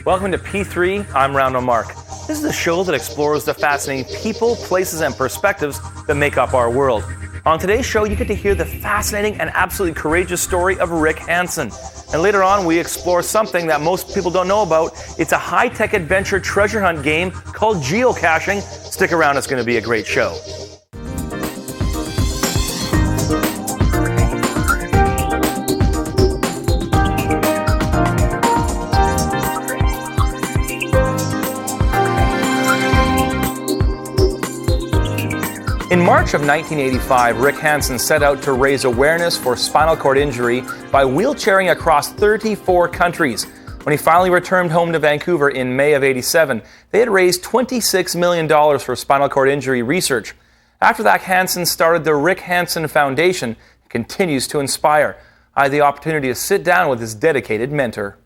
Welcome to P3, I'm Round Mark. This is a show that explores the fascinating people, places, and perspectives that make up our world. On today's show, you get to hear the fascinating and absolutely courageous story of Rick Hansen. And later on, we explore something that most people don't know about. It's a high-tech adventure treasure hunt game called geocaching. Stick around, it's going to be a great show. In March of 1985, Rick Hansen set out to raise awareness for spinal cord injury by wheelchairing across 34 countries. When he finally returned home to Vancouver in May of '87, they had raised $26 million for spinal cord injury research. After that, Hansen started the Rick Hansen Foundation and continues to inspire. I had the opportunity to sit down with his dedicated mentor.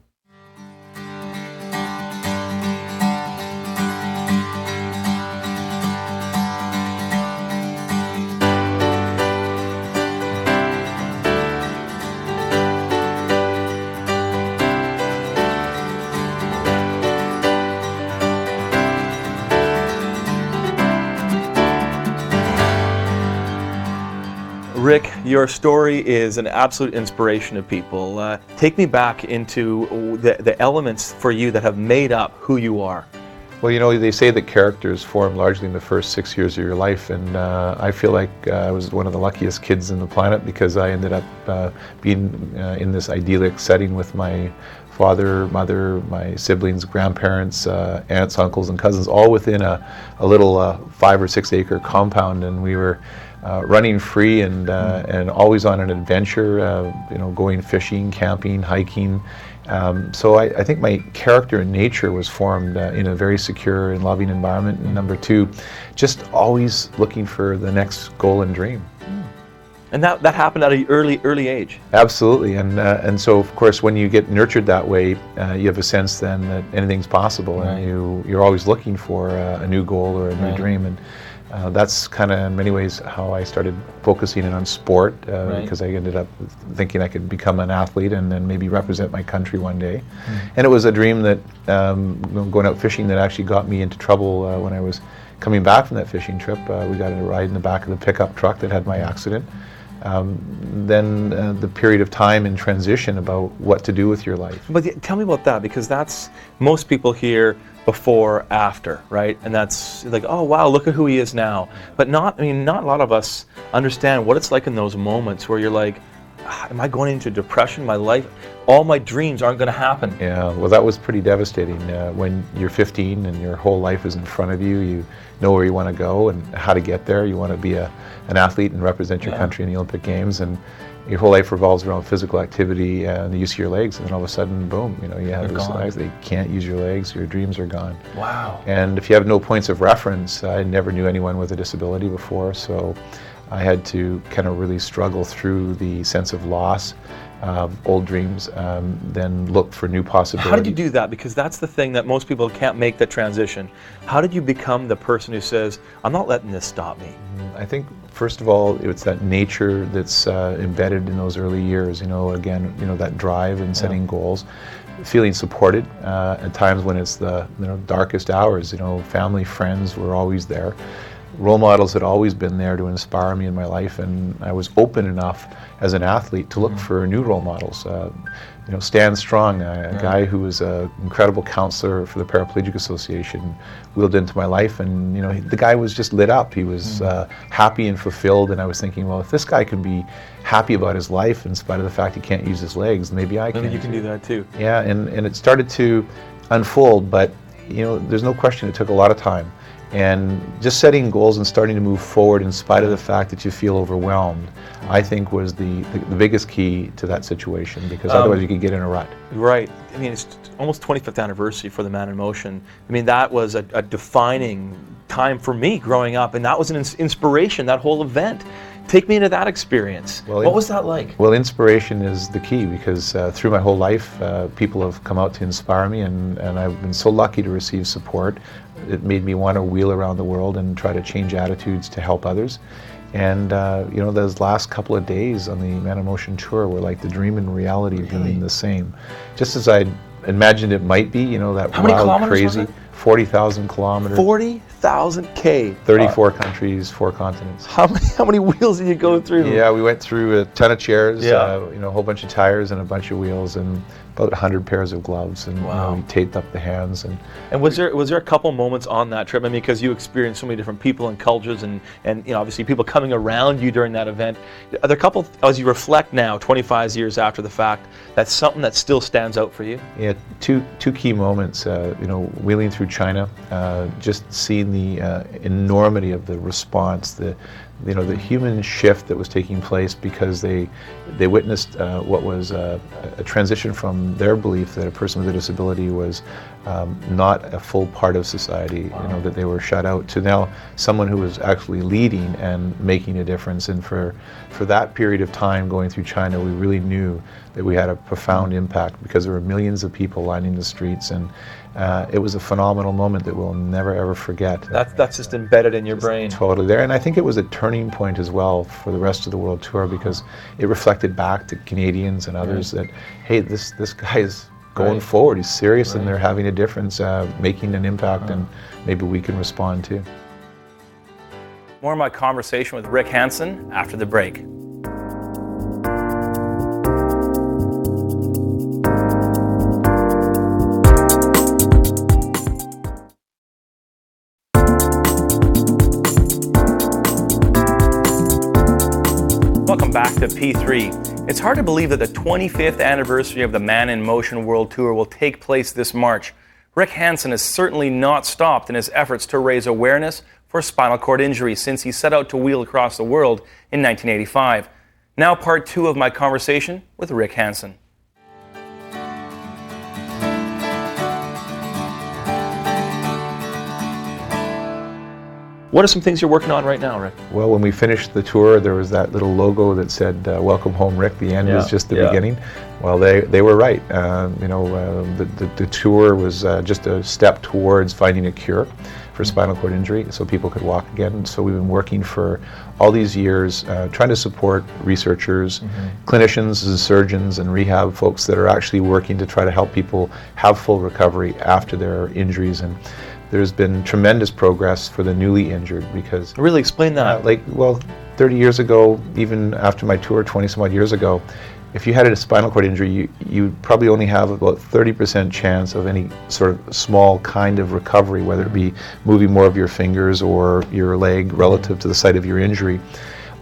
Rick, your story is an absolute inspiration to people. Take me back into the elements for you that have made up who you are. Well, you know, they say that characters form largely in the first 6 years of your life, and I feel like I was one of the luckiest kids on the planet because I ended up being in this idyllic setting with my father, mother, my siblings, grandparents, aunts, uncles, and cousins, all within a little 5 or 6 acre compound, and we were running free and always on an adventure, you know, going fishing, camping, hiking. So I think my character and nature was formed in a very secure and loving environment. And number two, just always looking for the next goal and dream. And that happened at an early age. Absolutely, and so of course when you get nurtured that way, you have a sense then that anything's possible, right. And you're always looking for a new goal or a new dream. And that's kind of in many ways how I started focusing in on sport, because I ended up thinking I could become an athlete and then maybe represent my country one day. And it was a dream that going out fishing that actually got me into trouble when I was coming back from that fishing trip. We got in a ride in the back of the pickup truck that had my accident. Then the period of time in transition about what to do with your life. But tell me about that, because that's most people hear before, after, right? And that's like, oh wow, look at who he is now. But not a lot of us understand what it's like in those moments where you're like, am I going into depression? My life, all my dreams aren't going to happen. Yeah, well, that was pretty devastating. When you're 15 and your whole life is in front of you, you know where you want to go and how to get there. You want to be an athlete and represent your country in the Olympic Games, and your whole life revolves around physical activity and the use of your legs, and then all of a sudden, boom, you know, you have these legs, they can't use your legs, your dreams are gone. Wow. And if you have no points of reference, I never knew anyone with a disability before, so I had to kind of really struggle through the sense of loss of old dreams, then look for new possibilities. How did you do that? Because that's the thing that most people can't make the transition. How did you become the person who says, I'm not letting this stop me? I think, first of all, it's that nature that's embedded in those early years, you know, again, you know, that drive and setting goals, feeling supported at times when it's the darkest hours, you know, family, friends were always there. Role models had always been there to inspire me in my life, and I was open enough as an athlete to look for new role models. You know, Stan Strong, a guy who was an incredible counselor for the Paraplegic Association, wheeled into my life, and you know, the guy was just lit up. He was happy and fulfilled, and I was thinking, well, if this guy can be happy about his life in spite of the fact he can't use his legs, maybe I can. Maybe you can do that too. Yeah, and it started to unfold, but you know, there's no question it took a lot of time. And just setting goals and starting to move forward in spite of the fact that you feel overwhelmed, I think was the biggest key to that situation, because otherwise you could get in a rut. Right. I mean, it's almost 25th anniversary for the Man in Motion. I mean, that was a defining time for me growing up, and that was an inspiration, that whole event. Take me into that experience. Well, what was that like? Well, inspiration is the key, because through my whole life, people have come out to inspire me, and I've been so lucky to receive support. It made me want to wheel around the world and try to change attitudes to help others. And you know, those last couple of days on the Man in Motion tour were like the dream and reality being the same. Just as I'd imagined it might be, that How many wild, kilometers was crazy, it? 40,000 kilometers. 40,000 K. 34 countries, 4 continents. How many wheels did you go through? Yeah, we went through a ton of chairs, Yeah. a whole bunch of tires and a bunch of wheels and about 100 pairs of gloves, and we taped up the hands. And was there a couple moments on that trip? I mean, because you experienced so many different people and cultures, and obviously people coming around you during that event. Are there a couple, as you reflect now, 25 years after the fact, that's something that still stands out for you? Yeah, two key moments. Wheeling through China, just seeing the enormity of the response, the human shift that was taking place because they witnessed what was a transition from their belief that a person with a disability was not a full part of society, that they were shut out, to now someone who was actually leading and making a difference. And for that period of time going through China, we really knew that we had a profound impact because there were millions of people lining the streets, and it was a phenomenal moment that we'll never ever forget. That's just embedded in your brain. Totally there, and I think it was a turning point as well for the rest of the world tour, because it reflected back to Canadians and others that, hey, this guy is going forward. He's serious, and they're having a difference, making an impact, and maybe we can respond too. More of my conversation with Rick Hansen after the break. Welcome back to P3. It's hard to believe that the 25th anniversary of the Man in Motion World Tour will take place this March. Rick Hansen has certainly not stopped in his efforts to raise awareness for spinal cord injury since he set out to wheel across the world in 1985. Now part 2 of my conversation with Rick Hansen. What are some things you're working on right now, Rick? Well, when we finished the tour, there was that little logo that said, welcome home, Rick. The end was just the beginning. Well, they were right. The tour was just a step towards finding a cure for spinal cord injury so people could walk again. And so we've been working for all these years trying to support researchers, clinicians and surgeons and rehab folks that are actually working to try to help people have full recovery after their injuries. And there's been tremendous progress for the newly injured because... Really explain that. 30 years ago, even after my tour 20 some odd years ago, if you had a spinal cord injury, you probably only have about 30% chance of any sort of small kind of recovery, whether it be moving more of your fingers or your leg relative to the site of your injury,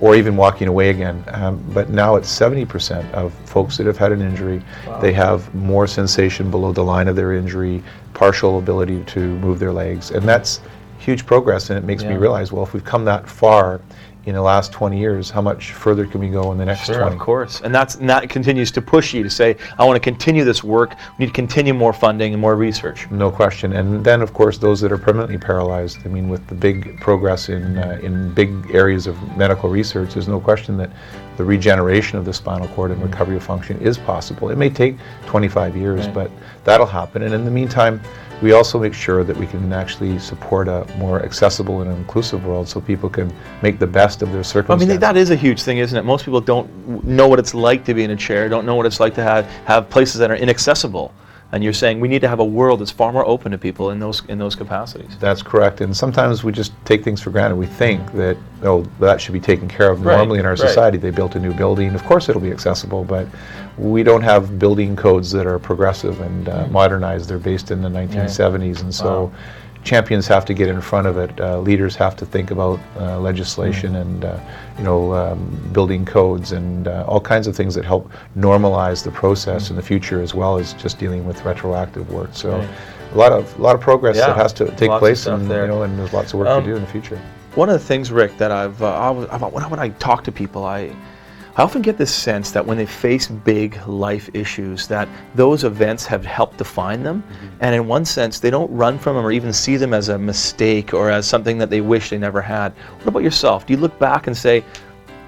or even walking away again. But now it's 70% of folks that have had an injury. Wow. They have more sensation below the line of their injury, partial ability to move their legs, and that's huge progress. And it makes me realize, well, if we've come that far in the last 20 years, how much further can we go in the next 20? Of course. And that continues to push you to say, I want to continue this work. We need to continue more funding and more research. No question. And then, of course, those that are permanently paralyzed. I mean, with the big progress in big areas of medical research, there's no question that the regeneration of the spinal cord and recovery of function is possible. It may take 25 years, but that'll happen. And in the meantime, we also make sure that we can actually support a more accessible and inclusive world so people can make the best of their circumstances. I mean, that is a huge thing, isn't it? Most people don't know what it's like to be in a chair, don't know what it's like to have places that are inaccessible. And you're saying we need to have a world that's far more open to people in those capacities. That's correct. And sometimes we just take things for granted. We think that, that should be taken care of normally in our society. They built a new building. Of course it'll be accessible, but we don't have building codes that are progressive and modernized. They're based in the 1970s. And so champions have to get in front of it. Leaders have to think about legislation and building codes and all kinds of things that help normalize the process in the future, as well as just dealing with retroactive work. So a lot of progress that has to take place, and there's lots of work to do in the future. One of the things, Rick, that when I talk to people, I often get this sense that when they face big life issues, that those events have helped define them, and in one sense they don't run from them or even see them as a mistake or as something that they wish they never had. What about yourself? Do you look back and say,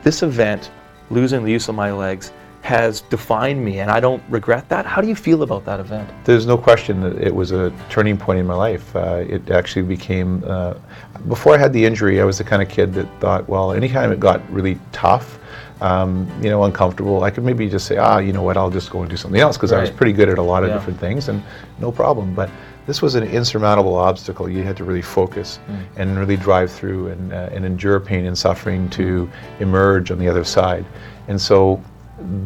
this event, losing the use of my legs, has defined me and I don't regret that? How do you feel about that event? There's no question that it was a turning point in my life. It actually became, before I had the injury, I was the kind of kid that thought, well, anytime it got really tough, uncomfortable, I could maybe just say, you know what, I'll just go and do something else, because I was pretty good at a lot of different things, and no problem. But this was an insurmountable obstacle. You had to really focus and really drive through and endure pain and suffering to emerge on the other side. And so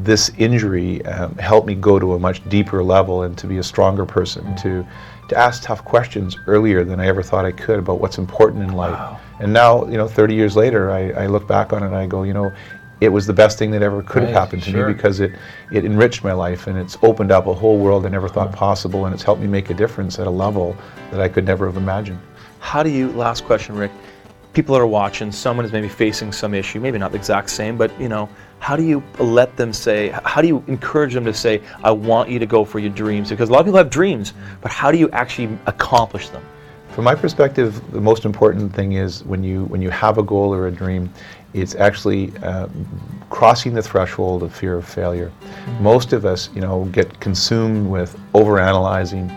this injury helped me go to a much deeper level and to be a stronger person, to ask tough questions earlier than I ever thought I could about what's important in life. Wow. And now, 30 years later, I look back on it and I go, it was the best thing that ever could have happened to me, because it enriched my life, and it's opened up a whole world I never thought possible, and it's helped me make a difference at a level that I could never have imagined. How do you, last question, Rick, people that are watching, someone is maybe facing some issue, maybe not the exact same, but how do you let them say, how do you encourage them to say, I want you to go for your dreams? Because a lot of people have dreams, but how do you actually accomplish them? From my perspective, the most important thing is when you have a goal or a dream, it's actually crossing the threshold of fear of failure. Most of us, get consumed with overanalyzing,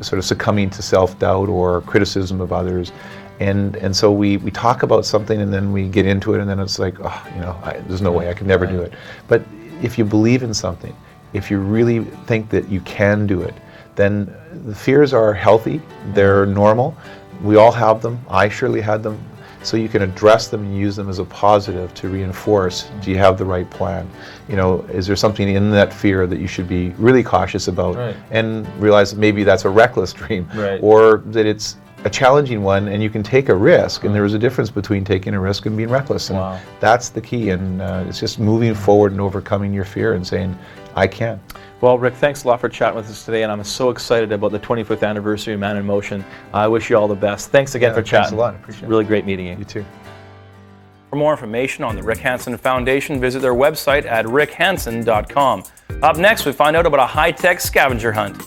sort of succumbing to self-doubt or criticism of others. And so we talk about something, and then we get into it, and then it's like, there's no way, I can never do it. But if you believe in something, if you really think that you can do it, then the fears are healthy, they're normal. We all have them. I surely had them. So you can address them and use them as a positive to reinforce, do you have the right plan? Is there something in that fear that you should be really cautious about, and realize that maybe that's a reckless dream, or that it's a challenging one and you can take a risk, and there is a difference between taking a risk and being reckless, and that's the key. And it's just moving forward and overcoming your fear and saying, I can. Well, Rick, thanks a lot for chatting with us today, and I'm so excited about the 25th anniversary of Man in Motion. I wish you all the best. Thanks again for chatting. Thanks a lot. Appreciate it. Really great meeting you. You too. For more information on the Rick Hansen Foundation, visit their website at rickhansen.com. Up next, we find out about a high-tech scavenger hunt.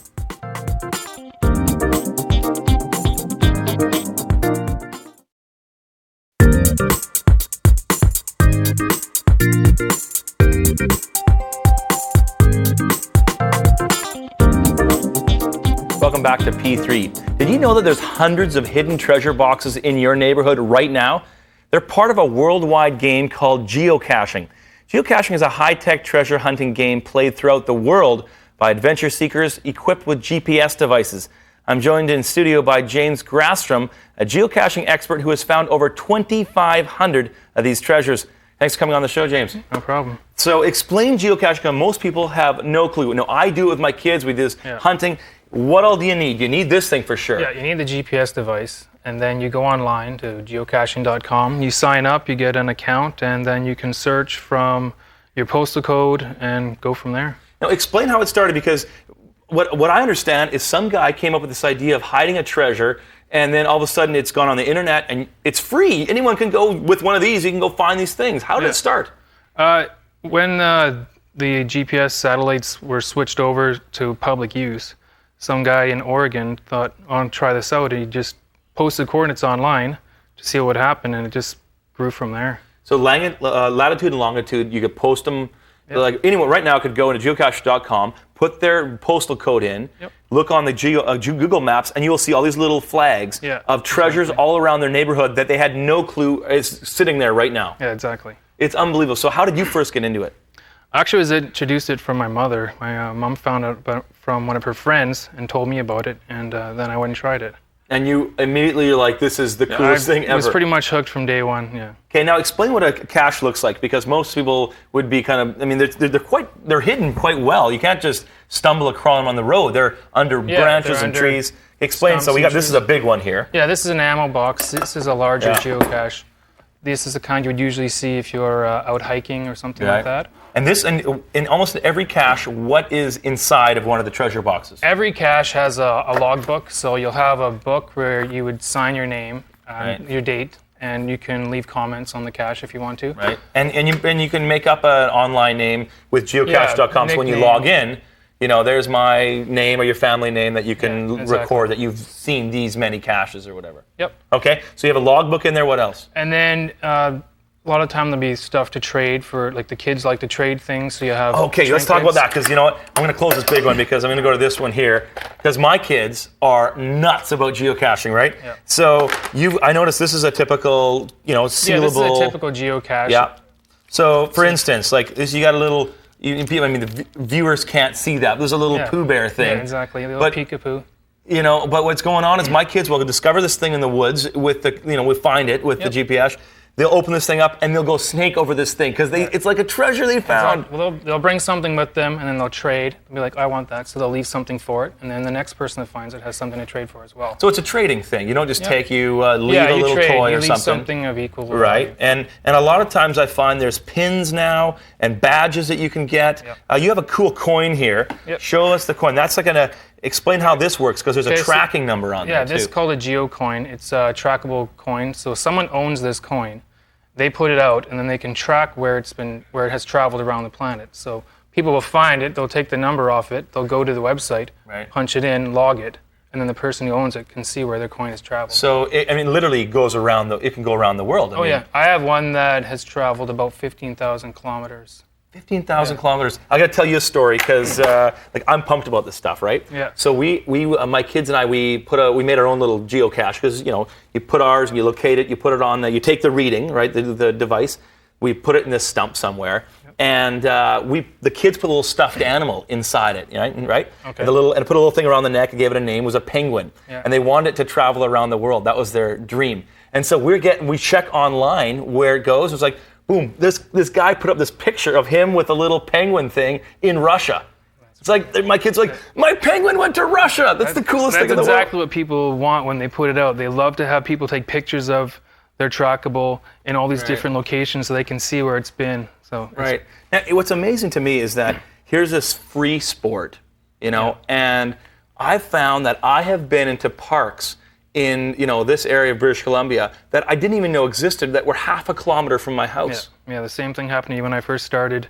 Welcome back to P3. Did you know that there's hundreds of hidden treasure boxes in your neighborhood right now? They're part of a worldwide game called geocaching. Geocaching is a high-tech treasure hunting game played throughout the world by adventure seekers equipped with GPS devices. I'm joined in studio by James Graftstrom, a geocaching expert who has found over 2,500 of these treasures. Thanks for coming on the show, James. No problem. So explain geocaching. Most people have no clue. No, I do it with my kids. We do this hunting. What all do you need? You need this thing for sure. Yeah, you need the GPS device, and then you go online to geocaching.com. You sign up, you get an account, and then you can search from your postal code and go from there. Now explain how it started, because what I understand is some guy came up with this idea of hiding a treasure, and then all of a sudden it's gone on the internet and it's free. Anyone can go with one of these, you can go find these things. How did it start? When the GPS satellites were switched over to public use, some guy in Oregon thought, I'll try this out. He just posted coordinates online to see what would happen, and it just grew from there. So latitude and longitude, you could post them. Like anyone right now could go into geocache.com, put their postal code in, look on the Google Maps, and you will see all these little flags of treasures all around their neighborhood that they had no clue is sitting there right now. Yeah, exactly. It's unbelievable. So how did you first get into it? Actually, I was introduced it from my mother. My mom found out from one of her friends and told me about it, and then I went and tried it. And you immediately, you're like, this is the coolest thing ever. I was pretty much hooked from day one, Okay, now explain what a cache looks like, because most people would be kind of, I mean, they're hidden quite well. You can't just stumble across them on the road. They're under branches and trees. Explain, so this is a big one here. Yeah, this is an ammo box. This is a larger geocache. This is the kind you would usually see if you're out hiking or something like that. And this, in almost every cache, what is inside of one of the treasure boxes? Every cache has a logbook, so you'll have a book where you would sign your name, your date, and you can leave comments on the cache if you want to. Right. And you can make up an online name with geocache.com, so when you log in, there's my name or your family name that you can record that you've seen these many caches or whatever. Yep. Okay, so you have a logbook in there. What else? And then a lot of time there'll be stuff to trade for, like the kids like to trade things, so you have Okay, let's talk about that, because you know what? I'm going to close this big one because I'm going to go to this one here, because my kids are nuts about geocaching, right? Yeah. So I noticed this is a typical, sealable. Yeah, this is a typical geocache. Yeah. So, for instance, like this, you got a little. The viewers can't see that. There's a little Pooh Bear thing. Yeah, exactly. A little peekaboo. But what's going on is my kids will discover this thing in the woods with the, we find it with the GPS. They'll open this thing up and they'll go snake over this thing because it's like a treasure they found. They'll bring something with them and then they'll trade. They'll be like, I want that, so they'll leave something for it, and then the next person that finds it has something to trade for as well. So it's a trading thing. You don't just take leave a little trade. toy you or leave something of equal value. Right, and a lot of times I find there's pins now and badges that you can get. You have a cool coin here. Show us the coin. That's like gonna explain how this works because there's a tracking number on there too. Yeah, this is called a geo-coin. It's a trackable coin. So someone owns this coin. They put it out, and then they can track where it has traveled around the planet. So people will find it, they'll take the number off it, they'll go to the website, punch it in, log it, and then the person who owns it can see where their coin has traveled. So it literally goes around it can go around the world. I have one that has traveled about 15,000 kilometers. 15,000 kilometers. I got to tell you a story because I'm pumped about this stuff, right? Yeah. So we my kids and I, we made our own little geocache because you put ours and you locate it, you put it on, you take the reading, right, the device, we put it in this stump somewhere, and the kids put a little stuffed animal inside it, right? Okay. And put a little thing around the neck and gave it a name. It was a penguin, and they wanted it to travel around the world. That was their dream. And so we check online where it goes. It was like, boom, this guy put up this picture of him with a little penguin thing in Russia. It's like, my kids are like, my penguin went to Russia. That's the coolest thing in the world. That's exactly what people want when they put it out. They love to have people take pictures of their trackable in all these different locations so they can see where it's been. So right. Now, what's amazing to me is that here's this free sport, and I've found that I have been into parks in this area of British Columbia that I didn't even know existed that were half a kilometer from my house. Yeah, the same thing happened to me when I first started,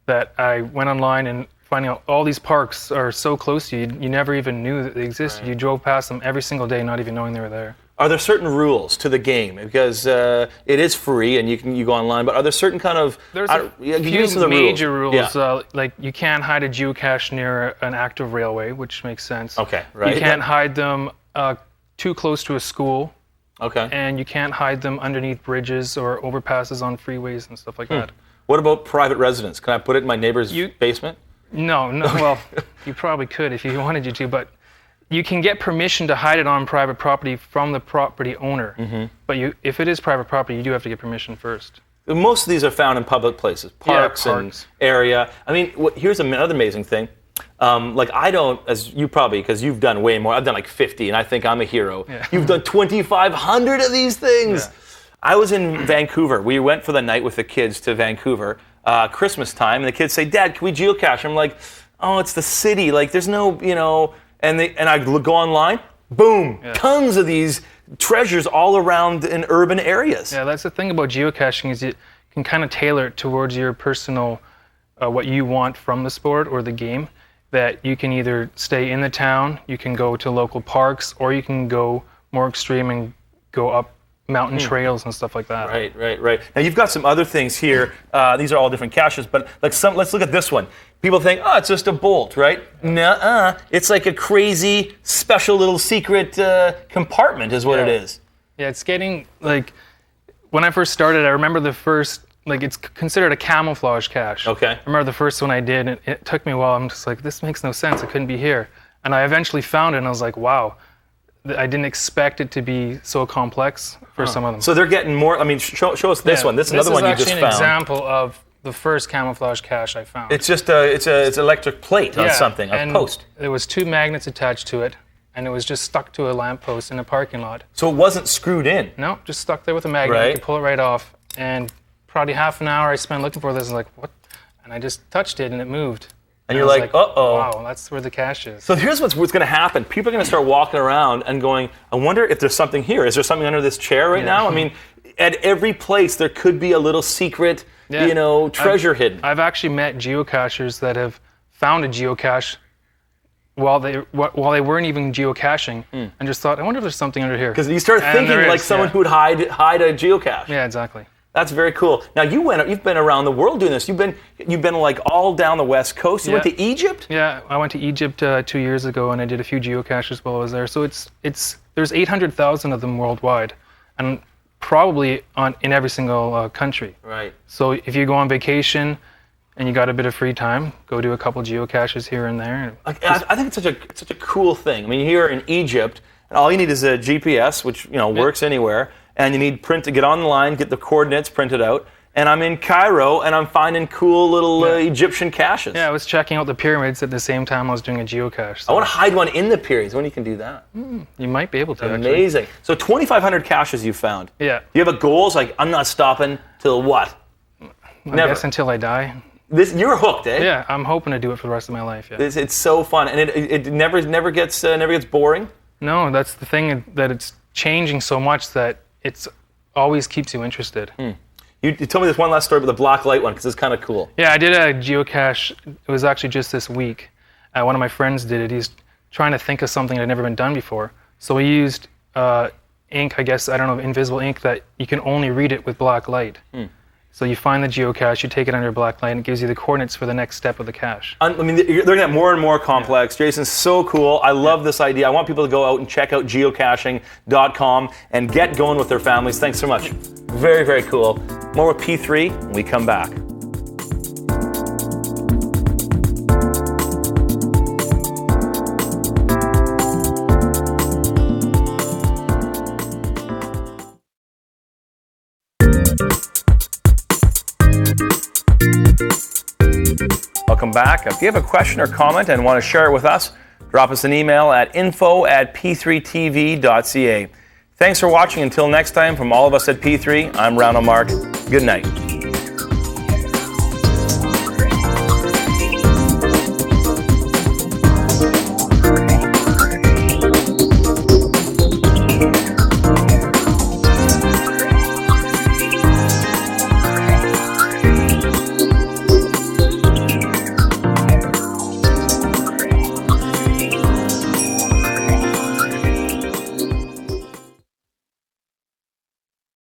that I went online and finding out all these parks are so close to you, you never even knew that they existed. Right. You drove past them every single day not even knowing they were there. Are there certain rules to the game? Because it is free and you go online, but are there certain kind of... There's a few major rules. Like you can't hide a geocache near an active railway, which makes sense. Okay, right. You can't hide them too close to a school. Okay. And you can't hide them underneath bridges or overpasses on freeways and stuff like that. What about private residence? Can I put it in my neighbor's basement? No. Well, you probably could if you wanted you to, but you can get permission to hide it on private property from the property owner. Mm-hmm. But if it is private property, you do have to get permission first. Most of these are found in public places, parks. And area. Here's another amazing thing. I don't, as you probably, because you've done way more. I've done like 50, and I think I'm a hero. Yeah. You've done 2,500 of these things. Yeah. I was in Vancouver. We went for the night with the kids to Vancouver, Christmas time, and the kids say, "Dad, can we geocache?" I'm like, "Oh, it's the city. Like, there's no, And I go online, boom, tons of these treasures all around in urban areas. Yeah, that's the thing about geocaching is you can kind of tailor it towards your personal, what you want from the sport or the game. That you can either stay in the town, you can go to local parks, or you can go more extreme and go up mountain trails and stuff like that. Right. Now you've got some other things here. These are all different caches, but let's look at this one. People think, oh, it's just a bolt, right? Nuh-uh. It's like a crazy, special little secret compartment is what it is. Yeah, it's getting, when I first started, I remember the first, it's considered a camouflage cache. Okay. I remember the first one I did, and it took me a while. I'm just like, this makes no sense. It couldn't be here. And I eventually found it, and I was like, wow. I didn't expect it to be so complex for some of them. So they're getting more. Show us this one. This is another one you just found. This is actually an example of the first camouflage cache I found. It's just it's an electric plate on something, a post. There was 2 magnets attached to it, and it was just stuck to a lamppost in a parking lot. So it wasn't screwed in? No, just stuck there with a magnet. Right. You could pull it right off. And probably half an hour I spent looking for this. I was like, what? And I just touched it, and it moved. And you're like, uh-oh. Wow, that's where the cache is. So here's what's going to happen. People are going to start walking around and going, I wonder if there's something here. Is there something under this chair right now? At every place there could be a little secret, treasure hidden. I've actually met geocachers that have found a geocache while they weren't even geocaching and just thought, I wonder if there's something under here. Because you start thinking like someone who would hide a geocache. Yeah, exactly. That's very cool. Now you've been around the world doing this. You've been like all down the West Coast. You went to Egypt? Yeah, I went to Egypt 2 years ago, and I did a few geocaches while I was there. So there's 800,000 of them worldwide, and probably in every single country. Right. So if you go on vacation and you got a bit of free time, go do a couple geocaches here and there. I think it's such a cool thing. I mean, here in Egypt, and all you need is a GPS, which works anywhere, and you need print to get online, get the coordinates printed out. And I'm in Cairo, and I'm finding cool little Egyptian caches. Yeah, I was checking out the pyramids at the same time I was doing a geocache. So. I want to hide one in the pyramids. When you can do that? You might be able to. Amazing. Actually. So 2,500 caches you found. Yeah. Do you have a goal? It's like, I'm not stopping till what? I guess until I die. You're hooked, eh? Yeah, I'm hoping to do it for the rest of my life. Yeah. It's so fun, and it never gets boring. No, that's the thing, that it's changing so much that it's always keeps you interested. You told me this one last story about the black light one, because it's kind of cool. Yeah, I did a geocache. It was actually just this week. One of my friends did it. He's trying to think of something that had never been done before. So he used ink, I guess, I don't know, invisible ink that you can only read it with black light. So you find the geocache, you take it under black light, and it gives you the coordinates for the next step of the cache. I mean, they're going to get more and more complex. Yeah. Jason's so cool. I love this idea. I want people to go out and check out geocaching.com and get going with their families. Thanks so much. Very, very cool. More with P3 when we come back. Welcome back. If you have a question or comment and want to share it with us, drop us an email at info@p3tv.ca. Thanks for watching. Until next time, from all of us at P3, I'm Ronald Mark. Good night.